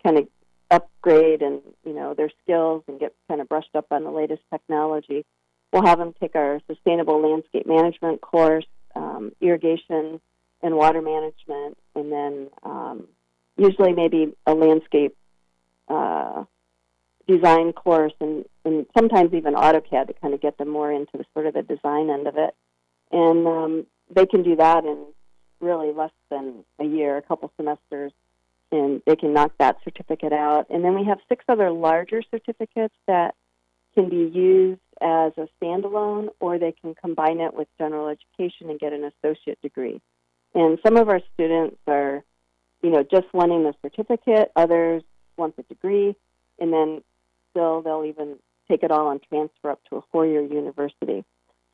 kind of upgrade and, their skills and get kind of brushed up on the latest technology, we'll have them take our sustainable landscape management course, irrigation and water management, and then usually maybe a landscape design course, and sometimes even AutoCAD to kind of get them more into the sort of the design end of it. And they can do that in really less than a year, a couple semesters, and they can knock that certificate out. And then we have 6 other larger certificates that can be used as a standalone, or they can combine it with general education and get an associate degree. And some of our students are, just wanting the certificate. Others want the degree, and then still they'll even take it all and transfer up to a 4-year university.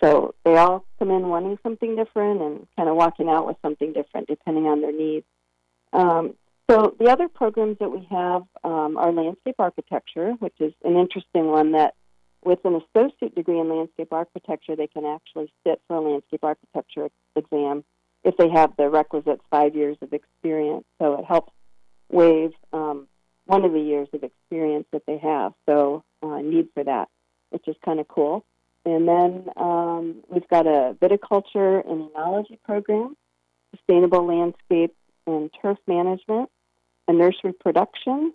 So they all come in wanting something different and kind of walking out with something different depending on their needs. So the other programs that we have are landscape architecture, which is an interesting one that with an associate degree in landscape architecture, they can actually sit for a landscape architecture exam if they have the requisite 5 years of experience. So it helps waive one of the years of experience that they have. So need for that, which is kind of cool. And then we've got a viticulture and enology program, sustainable landscape and turf management, a nursery production,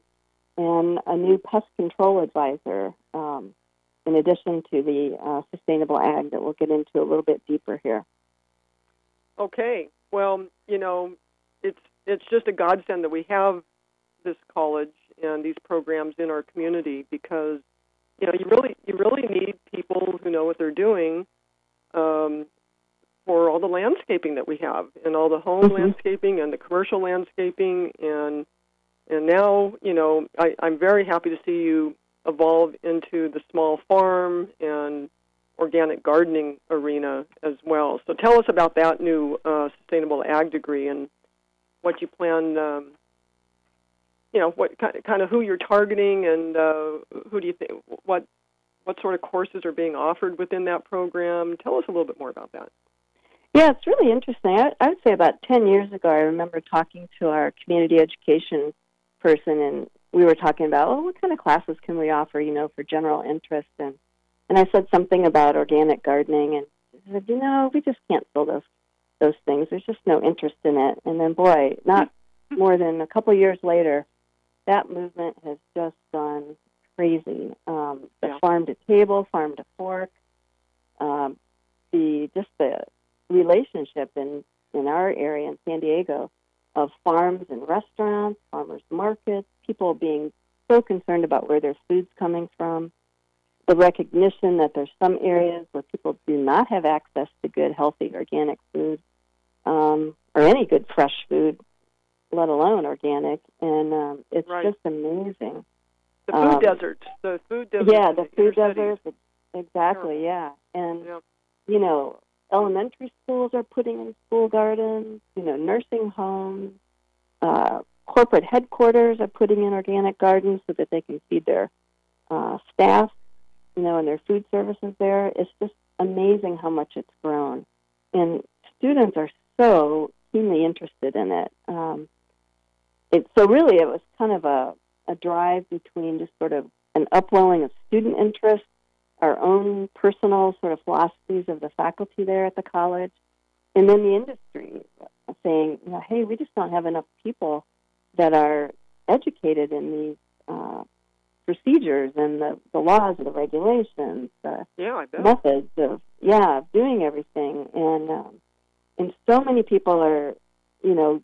and a new pest control advisor, in addition to the sustainable ag that we'll get into a little bit deeper here. Okay. Well, it's just a godsend that we have this college and these programs in our community, because you really need people who know what they're doing for all the landscaping that we have, and all the home landscaping and the commercial landscaping, and now I'm very happy to see you evolve into the small farm and organic gardening arena as well. So tell us about that new sustainable ag degree and what you plan. What kind of who you're targeting, and who do you think? What sort of courses are being offered within that program? Tell us a little bit more about that. Yeah, it's really interesting. I would say about 10 years ago, I remember talking to our community education person, and we were talking about, what kind of classes can we offer, for general interest, and I said something about organic gardening, and I said, we just can't fill those things. There's just no interest in it. And then, boy, not more than a couple of years later, that movement has just gone crazy. The farm to table, farm to fork, the relationship in our area in San Diego of farms and restaurants, farmers markets, people being so concerned about where their food's coming from, the recognition that there's some areas where people do not have access to good, healthy, organic food, or any good fresh food, let alone organic, and it's just amazing. The food deserts. The food deserts. Yeah, the food deserts. Exactly, yeah. And, you know, elementary schools are putting in school gardens, you know, nursing homes, corporate headquarters are putting in organic gardens so that they can feed their staff, you know, and their food services there. It's just amazing how much it's grown. And students are so keenly interested in it. So really it was kind of a drive between just sort of an upwelling of student interest, our own personal sort of philosophies of the faculty there at the college, and then the industry saying, you know, hey, we just don't have enough people that are educated in these procedures and the laws and the regulations, the methods of doing everything. And so many people are, you know,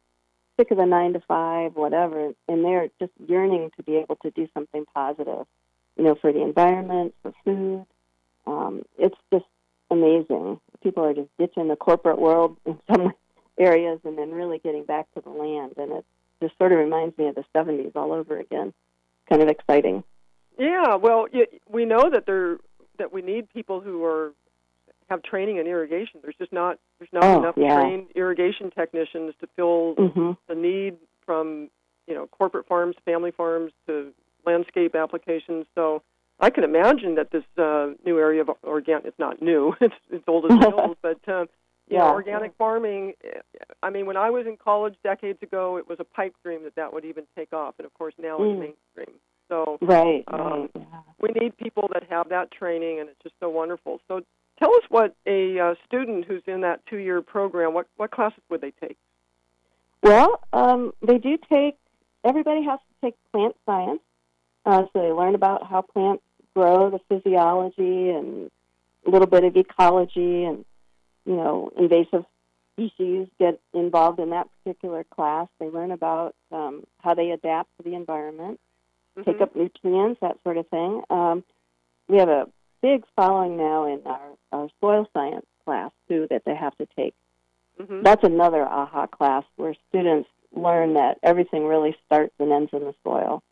sick of the 9-to-5, whatever, and they're just yearning to be able to do something positive, you know, for the environment, for food. It's just amazing. People are just ditching the corporate world in some areas and then really getting back to the land. And it just sort of reminds me of the 70s all over again. Kind of exciting. Yeah, well, we know that we need people who have training in irrigation. There's not enough trained irrigation technicians to fill the need from, you know, corporate farms, family farms to landscape applications. So I can imagine that this new area of organic, it's not new, it's old as hills, but you know, organic farming, I mean, when I was in college decades ago, it was a pipe dream that would even take off, and of course now it's mainstream. So we need people that have that training, and it's just so wonderful. So tell us what a student who's in that 2-year program, what classes would they take? Well, they do everybody has to take plant science. So they learn about how plants grow, the physiology, and a little bit of ecology, and, you know, invasive species get involved in that particular class. They learn about how they adapt to the environment, take up nutrients, that sort of thing. We have a big following now in our soil science class, too, that they have to take. That's another AHA class where students learn that everything really starts and ends in the soil,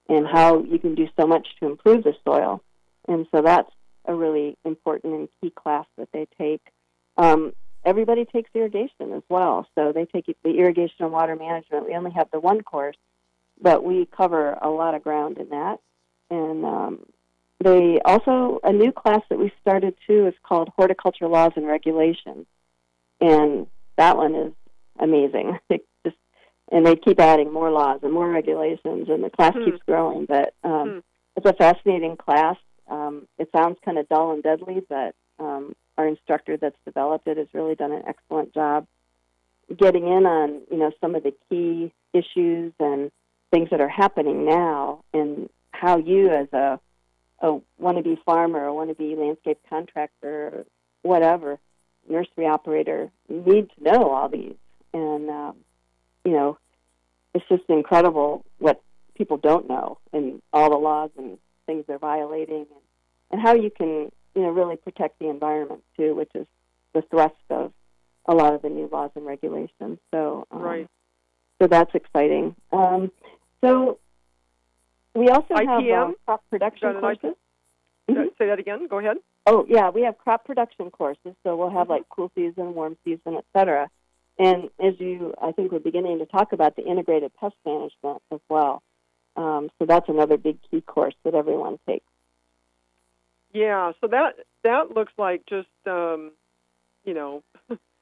and how you can do so much to improve the soil. And so that's a really important and key class that they take. Everybody takes irrigation as well. So they take the irrigation and water management. We only have the one course, but we cover a lot of ground in that. And they also, a new class that we started too is called Horticulture Laws and Regulations. And that one is amazing. And they keep adding more laws and more regulations, and the class keeps growing. But it's a fascinating class. It sounds kind of dull and deadly, but our instructor that's developed it has really done an excellent job getting in on, you know, some of the key issues and things that are happening now, and how you as a wannabe farmer or wannabe landscape contractor or whatever, nursery operator, need to know all these. And you know, it's just incredible what people don't know, and all the laws and things they're violating, and how you can, you know, really protect the environment too, which is the thrust of a lot of the new laws and regulations. So, so that's exciting. So we also have crop production courses. Say that again. Go ahead. Oh yeah, we have crop production courses. So we'll have like cool season, warm season, etc. And as you, I think, we're beginning to talk about the integrated pest management as well. So that's another big key course that everyone takes. Yeah, so that looks like just, you know,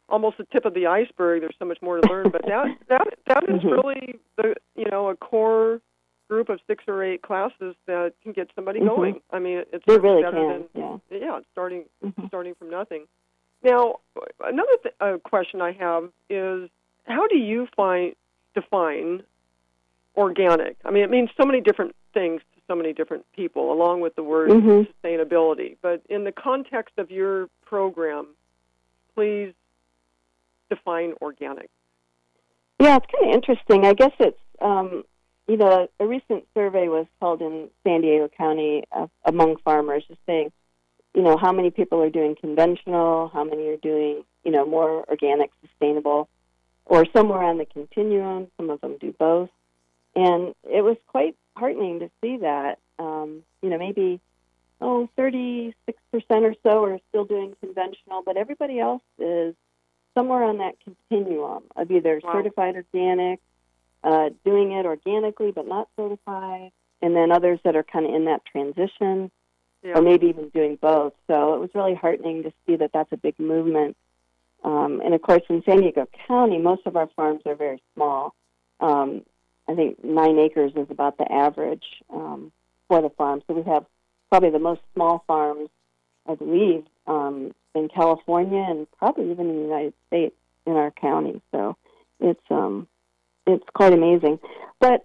almost the tip of the iceberg. There's so much more to learn, but that is really, a core group of 6 or 8 classes that can get somebody going. I mean, it's really better than starting from nothing. Now, another question I have is, how do you define organic? I mean, it means so many different things to so many different people, along with the word sustainability. But in the context of your program, please define organic? Yeah, it's kind of interesting. I guess it's, a recent survey was held in San Diego County among farmers, just saying, how many people are doing conventional, how many are doing, more organic, sustainable, or somewhere on the continuum. Some of them do both. And it was quite heartening to see that, maybe 36% or so are still doing conventional, but everybody else is somewhere on that continuum of either certified organic, doing it organically but not certified, and then others that are kind of in that transition, or maybe even doing both. So it was really heartening to see that that's a big movement. And, of course, in San Diego County, most of our farms are very small. I think 9 acres is about the average for the farm. So we have probably the most small farms, I believe, in California and probably even in the United States in our county. So it's quite amazing. But,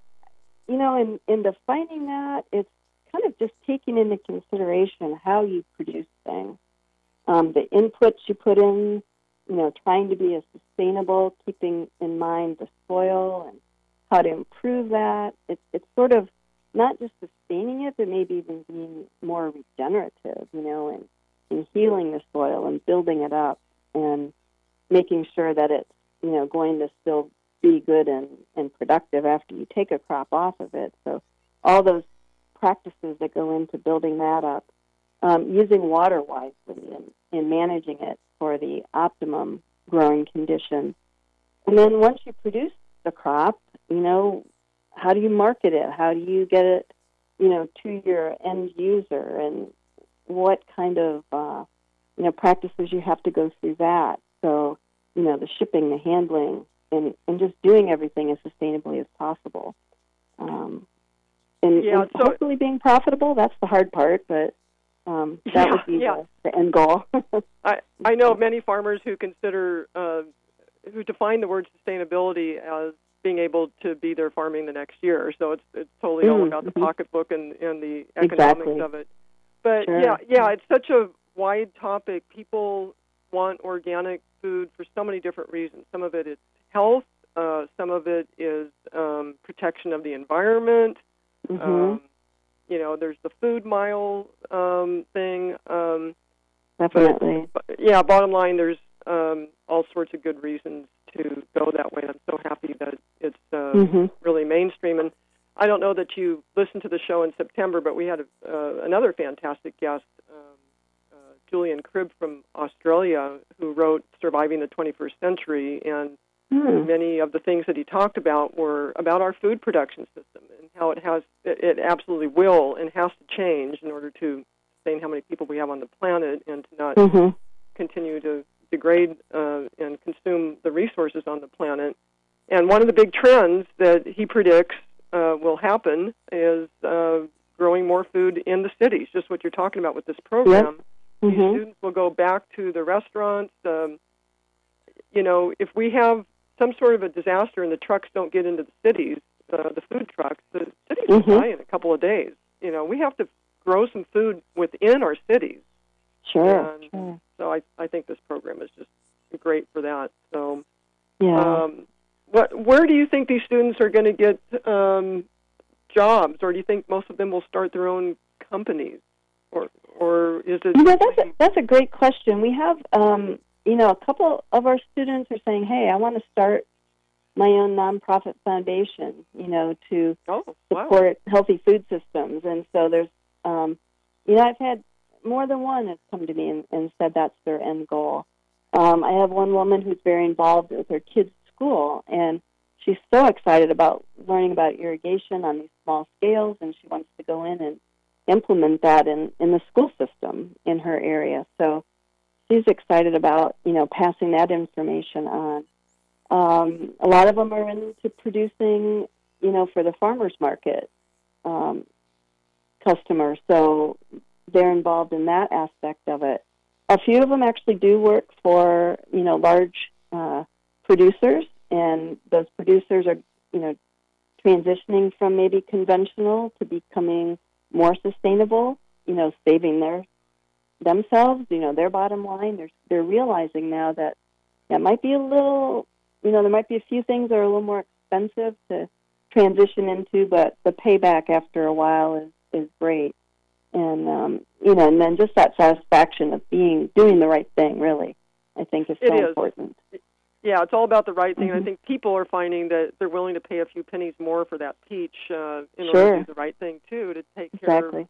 in defining that, it's kind of just taking into consideration how you produce things, the inputs you put in, trying to be as sustainable, keeping in mind the soil and how to improve that. It's sort of not just sustaining it, but maybe even being more regenerative, and healing the soil and building it up and making sure that it's, going to still be good and productive after you take a crop off of it. So all those practices that go into building that up, using water wisely and managing it for the optimum growing condition. And then once you produce the crop, how do you market it? How do you get it, to your end user? And what kind of, practices you have to go through that. So, the shipping, the handling, and just doing everything as sustainably as possible. And hopefully being profitable, that's the hard part, but that would be the end goal. I know many farmers who consider, who define the word sustainability as being able to be there farming the next year. So it's totally all about the pocketbook and the economics of it. But it's such a wide topic. People want organic food for so many different reasons. Some of it is health. Some of it is protection of the environment. There's the food mile thing. Definitely. But, bottom line, there's all sorts of good reasons to go that way. I'm so happy that it's really mainstream. And I don't know that you listened to the show in September, but we had another fantastic guest, Julian Cribb from Australia, who wrote Surviving the 21st Century, and many of the things that he talked about were about our food production system and how it absolutely will and has to change in order to sustain how many people we have on the planet and to not continue to degrade and consume the resources on the planet. And one of the big trends that he predicts will happen is growing more food in the cities, just what you're talking about with this program. These students will go back to the restaurants. If we have some sort of a disaster and the trucks don't get into the cities, the food trucks, the cities will die in a couple of days. We have to grow some food within our cities. Sure. So I think this program is just great for that. So, where do you think these students are going to get jobs, or do you think most of them will start their own companies, or is it? That's a great question. We have a couple of our students are saying, "Hey, I want to start my own nonprofit foundation, to support healthy food systems." And so there's, I've had more than one has come to me and said that's their end goal. I have one woman who's very involved with her kids' school, and she's so excited about learning about irrigation on these small scales, and she wants to go in and implement that in the school system in her area. So she's excited about, passing that information on. A lot of them are into producing, for the farmers market customers. So they're involved in that aspect of it. A few of them actually do work for, large producers, and those producers are, transitioning from maybe conventional to becoming more sustainable, saving themselves, their bottom line. They're realizing now that it might be a little, there might be a few things that are a little more expensive to transition into, but the payback after a while is great. And, and then just that satisfaction of doing the right thing, really, I think is so important. Yeah, it's all about the right thing. And I think people are finding that they're willing to pay a few pennies more for that peach in order to do the right thing, too, to take care of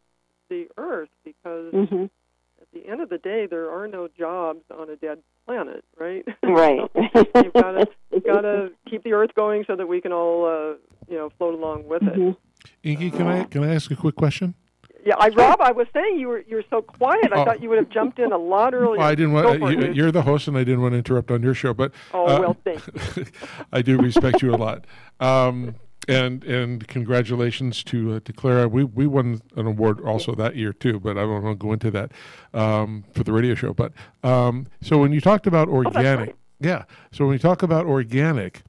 the earth, because at the end of the day, there are no jobs on a dead planet, right? Right. You've got to keep the earth going so that we can all, float along with it. Inky, can I ask a quick question? Yeah, Rob, I was saying you were so quiet. I thought you would have jumped in a lot earlier. Well, I didn't want. You're the host, and I didn't want to interrupt on your show. But well, thank you. I do respect you a lot. And congratulations to Clara. We won an award also that year too, but I won't go into that for the radio show. But so when you talked about organic, So when you talk about organic,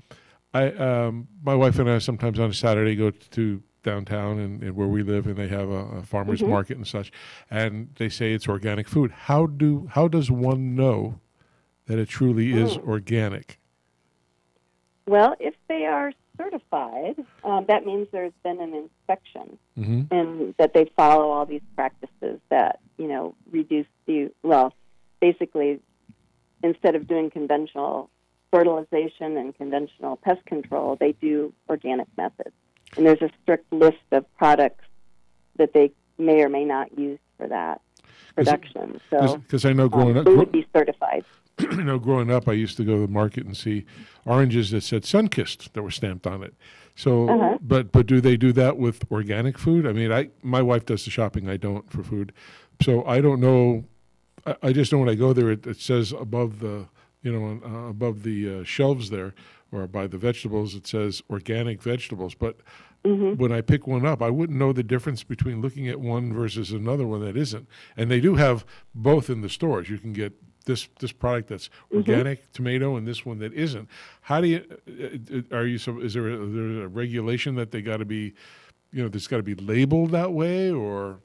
my wife and I sometimes on a Saturday go to downtown and where we live, and they have a farmer's market and such, and they say it's organic food. How does one know that it truly is organic? Well, if they are certified, that means there's been an inspection and that they follow all these practices that, reduce basically, instead of doing conventional fertilization and conventional pest control, they do organic methods. And there's a strict list of products that they may or may not use for that production. Because I know growing up, they would be certified. Growing up, I used to go to the market and see oranges that said Sunkissed that were stamped on it. So, but do they do that with organic food? I mean, my wife does the shopping. I don't for food, so I don't know. I just know when I go there, it says above the above the shelves there, or by the vegetables, it says organic vegetables. But when I pick one up, I wouldn't know the difference between looking at one versus another one that isn't. And they do have both in the stores. You can get this product that's organic tomato and this one that isn't. How do you? Is there a regulation that they got to be, that's got to be labeled that way, or?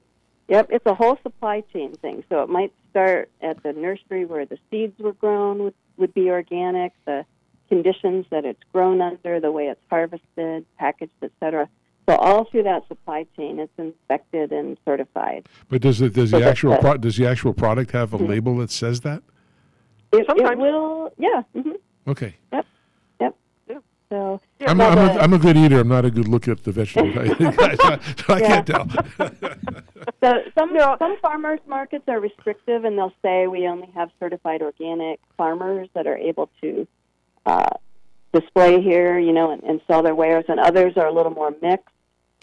Yep, it's a whole supply chain thing. So it might start at the nursery where the seeds were grown would be organic, the conditions that it's grown under, the way it's harvested, packaged, etc. So all through that supply chain, it's inspected and certified. But does the actual product have a label that says that? It will, yeah. Okay. Yep. So I'm a good eater. I'm not a good look at the vegetables. I can't tell. So some farmers markets are restrictive, and they'll say we only have certified organic farmers that are able to display here, and sell their wares, and others are a little more mixed.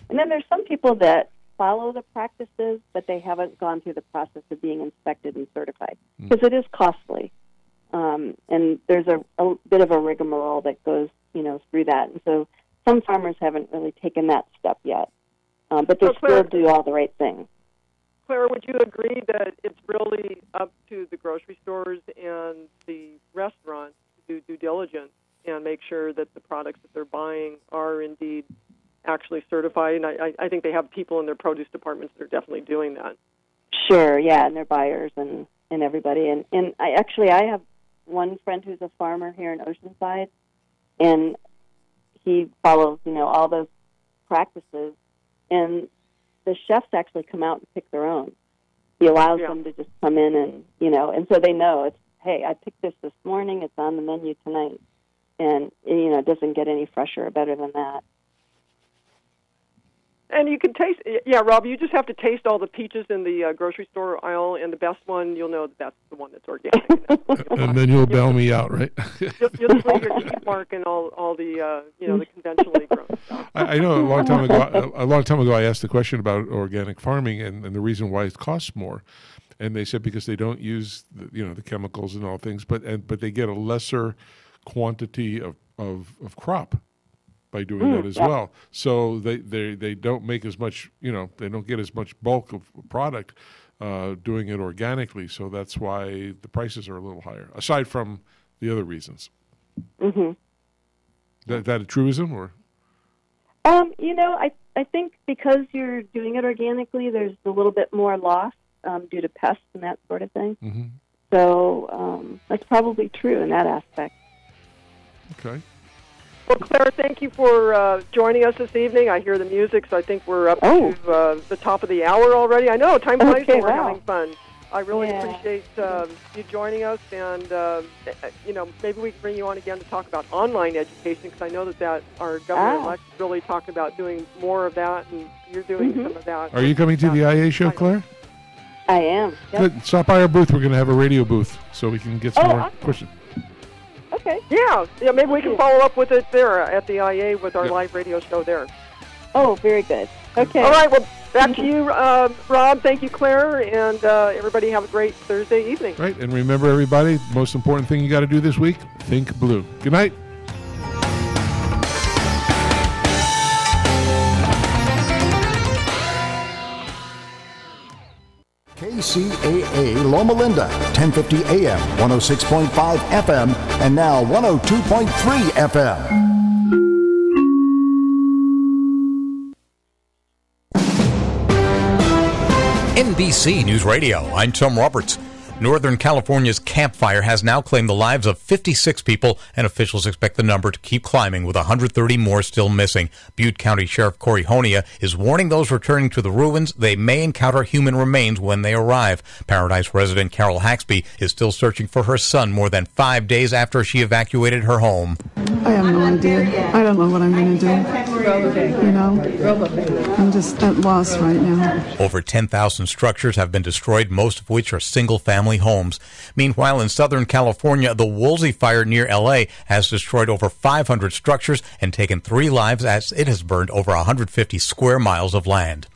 And then there's some people that follow the practices, but they haven't gone through the process of being inspected and certified, because it is costly. And there's a bit of a rigmarole that goes, through that. And so some farmers haven't really taken that step yet, but they still do all the right things. Clara, would you agree that it's really up to the grocery stores and the restaurants to do due diligence and make sure that the products that they're buying are indeed actually certified? And I think they have people in their produce departments that are definitely doing that. Sure, yeah, and their buyers and everybody. And I have one friend who's a farmer here in Oceanside, and he follows, all those practices, and the chefs actually come out and pick their own. He allows them to just come in and, and so they know it's, hey, I picked this morning, it's on the menu tonight, and, it doesn't get any fresher or better than that. And you can taste, Rob, you just have to taste all the peaches in the grocery store aisle, and the best one, you'll know that's the one that's organic. And then you'll bail me out, right? You'll just leave your teeth mark and all the, the conventionally grown stuff. I know a long time ago I asked the question about organic farming and the reason why it costs more. And they said because they don't use the chemicals and all things, but they get a lesser quantity of crop by doing that as well. So they don't make as much, they don't get as much bulk of product doing it organically. So that's why the prices are a little higher, aside from the other reasons. That a truism, or? I think because you're doing it organically, there's a little bit more loss due to pests and that sort of thing. So that's probably true in that aspect. Okay. Well, Claire, thank you for joining us this evening. I hear the music, so I think we're up to the top of the hour already. I know, time flies when we're having fun. I really appreciate you joining us, and maybe we can bring you on again to talk about online education, because I know that our governor-elect is really talking about doing more of that, and you're doing some of that. Are you coming to the IA show, Claire? I am. Yep. Good. Stop by our booth. We're going to have a radio booth, so we can get some more questions. Okay. Yeah, maybe we can follow up with it there at the IA with our live radio show there. Oh, very good. Okay. All right, well, back to you, Rob. Thank you, Claire, and everybody have a great Thursday evening. Right, and remember, everybody, most important thing you got to do this week, think blue. Good night. KCAA Loma Linda, 1050 AM, 106.5 FM, and now 102.3 FM. NBC News Radio, I'm Tom Roberts. Northern California's Camp Fire has now claimed the lives of 56 people, and officials expect the number to keep climbing, with 130 more still missing. Butte County Sheriff Corey Honia is warning those returning to the ruins they may encounter human remains when they arrive. Paradise resident Carol Haxby is still searching for her son more than 5 days after she evacuated her home. I have no idea. I don't know what I'm going to do. You know, I'm just at loss right now. Over 10,000 structures have been destroyed, most of which are single-family homes. Meanwhile, in Southern California, the Woolsey fire near L.A. has destroyed over 500 structures and taken 3 lives as it has burned over 150 square miles of land.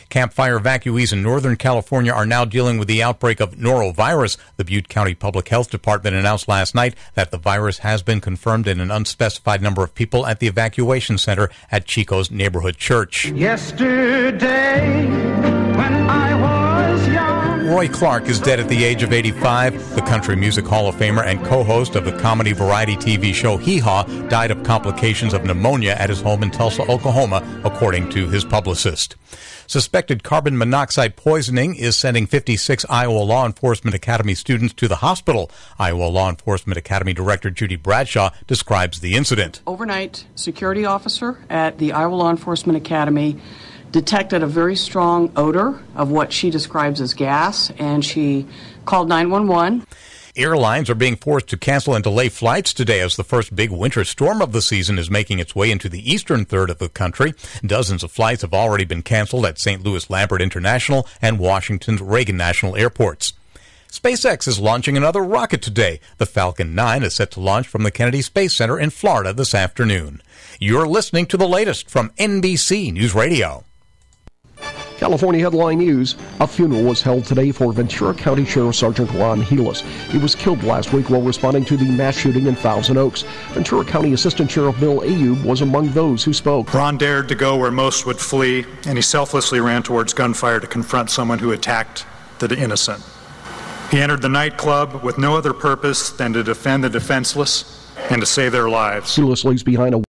Camp Fire evacuees in Northern California are now dealing with the outbreak of norovirus. The Butte County Public Health Department announced last night that the virus has been confirmed in an unspecified number of people at the evacuation center at Chico's neighborhood church. Yesterday, when I was young. Roy Clark is dead at the age of 85. The Country Music Hall of Famer and co-host of the comedy variety TV show Hee Haw died of complications of pneumonia at his home in Tulsa, Oklahoma, according to his publicist. Suspected carbon monoxide poisoning is sending 56 Iowa Law Enforcement Academy students to the hospital. Iowa Law Enforcement Academy Director Judy Bradshaw describes the incident. Overnight security officer at the Iowa Law Enforcement Academy detected a very strong odor of what she describes as gas, and she called 911. Airlines are being forced to cancel and delay flights today as the first big winter storm of the season is making its way into the eastern third of the country. Dozens of flights have already been canceled at St. Louis Lambert International and Washington's Reagan National Airports. SpaceX is launching another rocket today. The Falcon 9 is set to launch from the Kennedy Space Center in Florida this afternoon. You're listening to the latest from NBC News Radio. California headline news. A funeral was held today for Ventura County Sheriff Sergeant Ron Heelis. He was killed last week while responding to the mass shooting in Thousand Oaks. Ventura County Assistant Sheriff Bill Ayub was among those who spoke. Ron dared to go where most would flee, and he selflessly ran towards gunfire to confront someone who attacked the innocent. He entered the nightclub with no other purpose than to defend the defenseless and to save their lives. Heelis leaves behind a